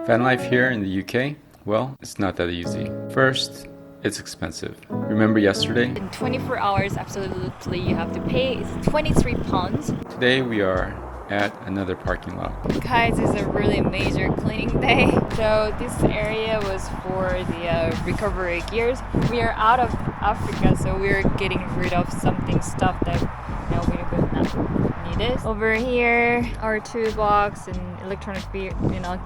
Van life here in the UK, well, it's not that easy. First, it's expensive. Remember yesterday? In 24 hours, absolutely, you have to pay. It's 23 pounds. Today we are at another parking lot. Guys, it's a really major cleaning day. So this area was for the recovery gears. We are out of Africa, so we're getting rid of stuff that we would not need it. Over here, our toolbox and electronic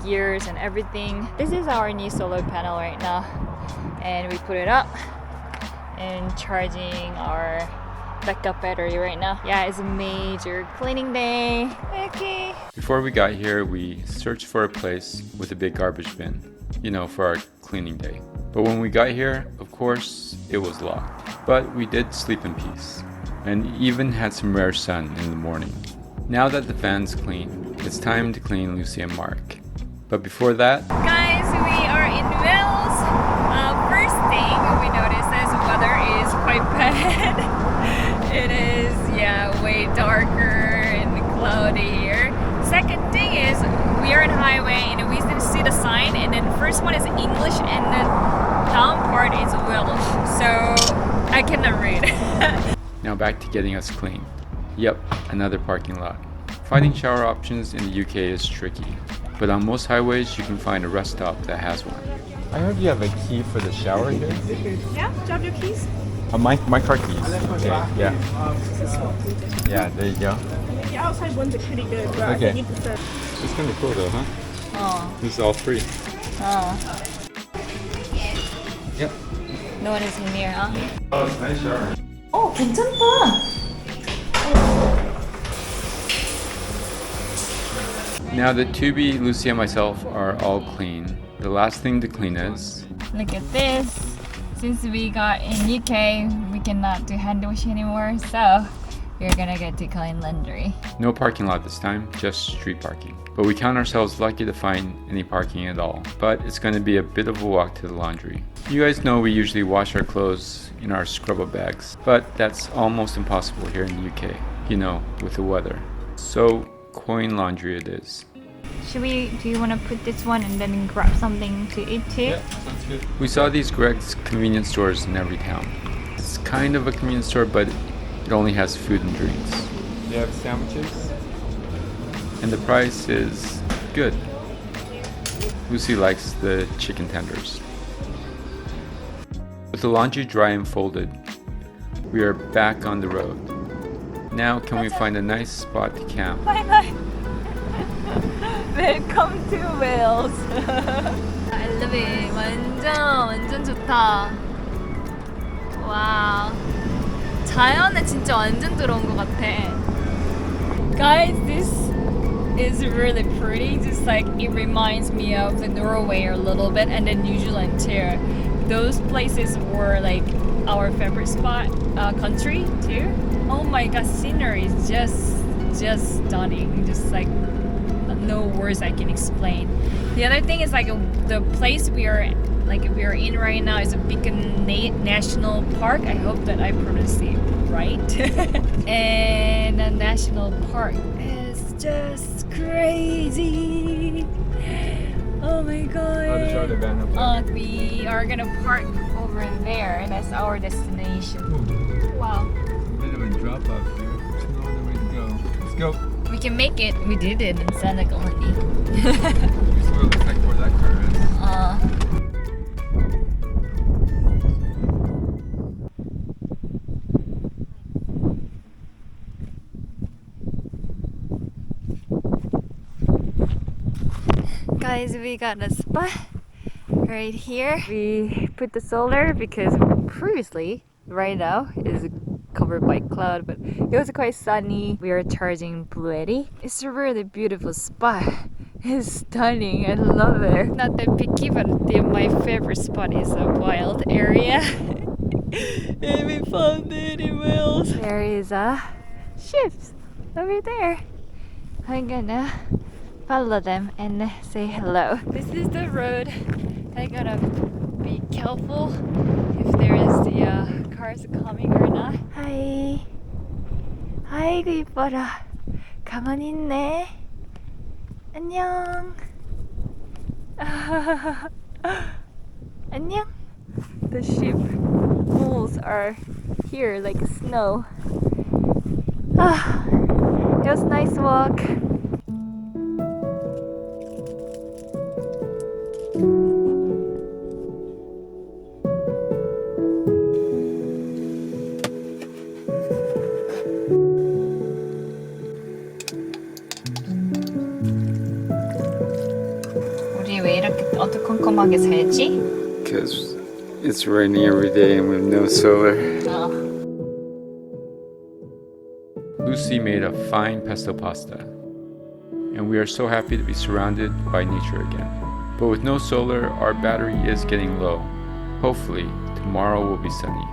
gears and everything. This is our new solar panel right now, and we put it up and charging our backup battery right now. Yeah, it's a major cleaning day. Okay. Before we got here, we searched for a place with a big garbage bin, for our cleaning day. But when we got here, of course, it was locked. But we did sleep in peace, and even had some rare sun in the morning. Now that the van's clean, it's time to clean Lucy and Mark. But before that, guys, we are in Wales. First thing we noticed is the weather is quite bad. It is, way darker and cloudy here. Second thing is we are on highway and we didn't see the sign, and then first one is English and the down part is Welsh, so I cannot read. now back to getting us clean. Yep, another parking lot. Finding shower options in the UK is tricky, but on most highways you can find a rest stop that has one. I heard you have a key for the shower here? Yeah, do you have your keys? My car keys. Okay, yeah. Yeah, there you go. The outside ones are pretty good, but I think you prefer. It's kind of cool though, huh? Oh. This is all free. Oh. Yep. No one is in here, huh? Oh, it's a nice shower. Oh, 괜찮다. Now that Tubi, Lucy, and myself are all clean, the last thing to clean is... Look at this. Since we got in UK, we cannot do hand wash anymore, so we're gonna get to clean laundry. No parking lot this time, just street parking. But we count ourselves lucky to find any parking at all. But it's gonna be a bit of a walk to the laundry. You guys know we usually wash our clothes in our scrub-up bags, but that's almost impossible here in the UK, with the weather. So, coin laundry it is. Do you want to put this one and then grab something to eat too? Yeah, sounds good. We saw these Greg's convenience stores in every town. It's kind of a convenience store, but it only has food and drinks. They have sandwiches, and the price is good. Lucy likes the chicken tenders. With the laundry dry and folded, we are back on the road. Now can we find a nice spot to camp? Bye. Welcome to Wales. I love it. 완전 좋다. 와우. 자연에 진짜 완전 들어온 것 같아. Guys, this is really pretty. Just like it reminds me of the Norway a little bit, and then New Zealand too. Those places were like our favorite country too. Oh my god, scenery is just stunning. Just like no words I can explain. The other thing is like the place we are in right now is a Beacon National Park. I hope that I pronounced it right. And the national park is just crazy. Oh my god. We are gonna park over there. That's our destination. Wow. Bit of a drop off here. There's no other way to go. Let's go. We can make it. We did it in Senegal, honey. This is what it looks like where that car is. Guys, we got a spot right here. We put the solar because previously, right now, is covered by cloud, but it was quite sunny. We are charging Blue Eddy. It's a really beautiful spot. It's stunning. I love it. Not that picky, but my favorite spot is a wild area. And we found it in Wales. There is a ship over there. I'm gonna follow them and say hello. This is the road. I gotta be careful if there is the cars coming or not. Hi. 아이고 이뻐라. 가만히 있네. 안녕. 안녕. The sheep moles are here like snow. It was a nice walk. 우리 왜 이렇게 어두컴컴하게 살지? Because it's raining every day and we have no solar. Lucy made a fine pesto pasta, and we are so happy to be surrounded by nature again. But with no solar, our battery is getting low. Hopefully, tomorrow will be sunny.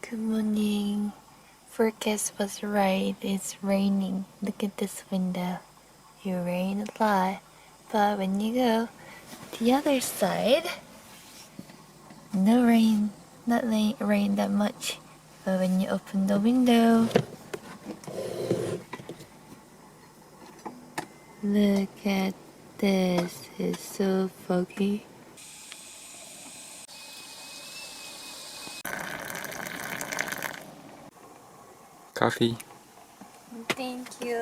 Good morning. Forecast was right. It's raining. Look at this window. It rained a lot. But when you go the other side, no rain. Not rain that much. But when you open the window, look at this. It's so foggy. Coffee. Thank you.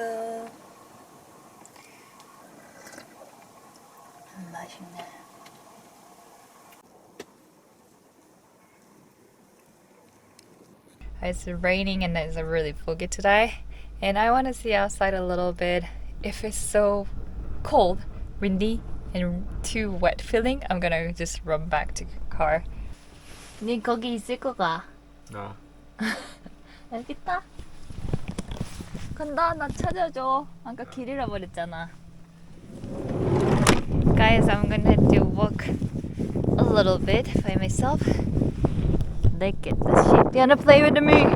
맛있네. It's raining and it's really foggy today, and I want to see outside a little bit. If it's so cold, windy, and too wet feeling, I'm gonna just run back to the car. 네 거기 있을 거가? No. 여기 있다. 간다. 나 찾아줘. 아까 길 잃어버렸잖아. Guys, I'm gonna have to walk a little bit by myself. Look at the sheep. You wanna play with me?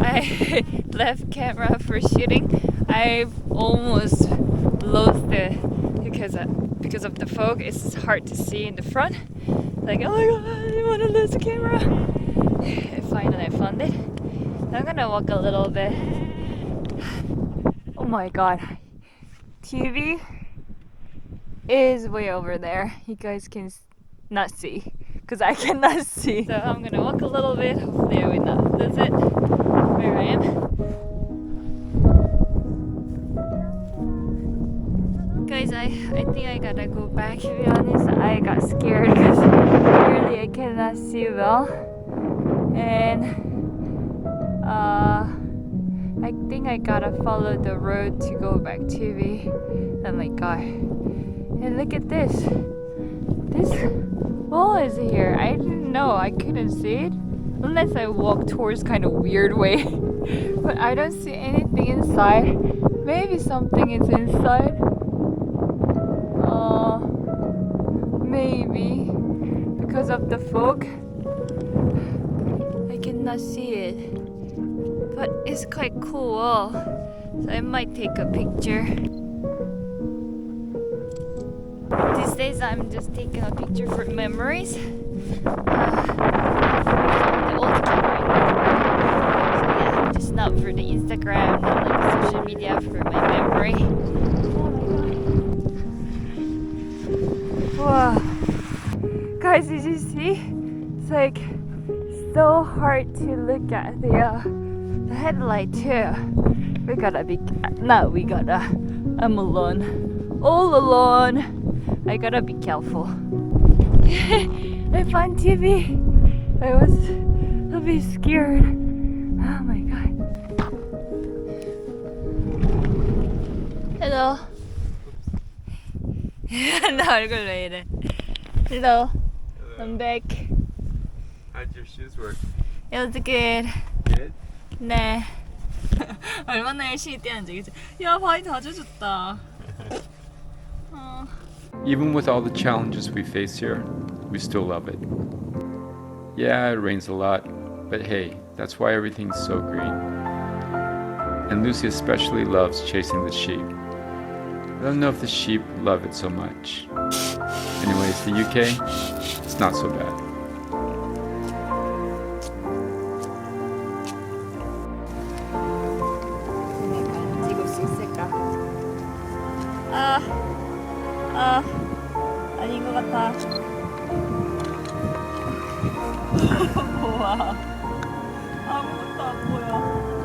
I left camera for shooting. I've almost lost it because of the fog. It's hard to see in the front. Like, oh my god, I didn't want to lose the camera. Finally, I found it. I'm gonna walk a little bit. Oh my god, TV is way over there. You guys can not see because I cannot see. So I'm gonna walk a little bit. Hopefully, I will not lose it. Where I am. Guys, I think I gotta go back. To be honest, I got scared because really I cannot see well, and I think I gotta follow the road to go back to TV. Oh my god! And look at this. This wall is here. I didn't know. I couldn't see it unless I walk towards kind of weird way. But I don't see anything inside. Maybe something is inside. Maybe because of the fog I cannot see it, but it's quite cool, so I might take a picture. These days I'm just taking a picture for memories. The old camera, so yeah, just not for the Instagram, not like social media, for my memory. Wow. Guys, did you see? It's like so hard to look at the headlight too. I'm alone. All alone. I gotta be careful. I found TV. I was a bit scared. Oh my god. Hello. 나 얼굴 왜 이래? Hello. I'm back. How'd your shoes work? It was good. Good? 네. 얼마나 열심히 뛰었는지 그치? 야, 바위 다 젖었다. Even with all the challenges we face here, we still love it. Yeah, it rains a lot, but hey, that's why everything's so green. And Lucy especially loves chasing the sheep. I don't know if the sheep love it so much. Anyways, the UK, it's not so bad. 찍을 수 있을까? 아닌 것 같아. 우와, 아무것도 안 보여.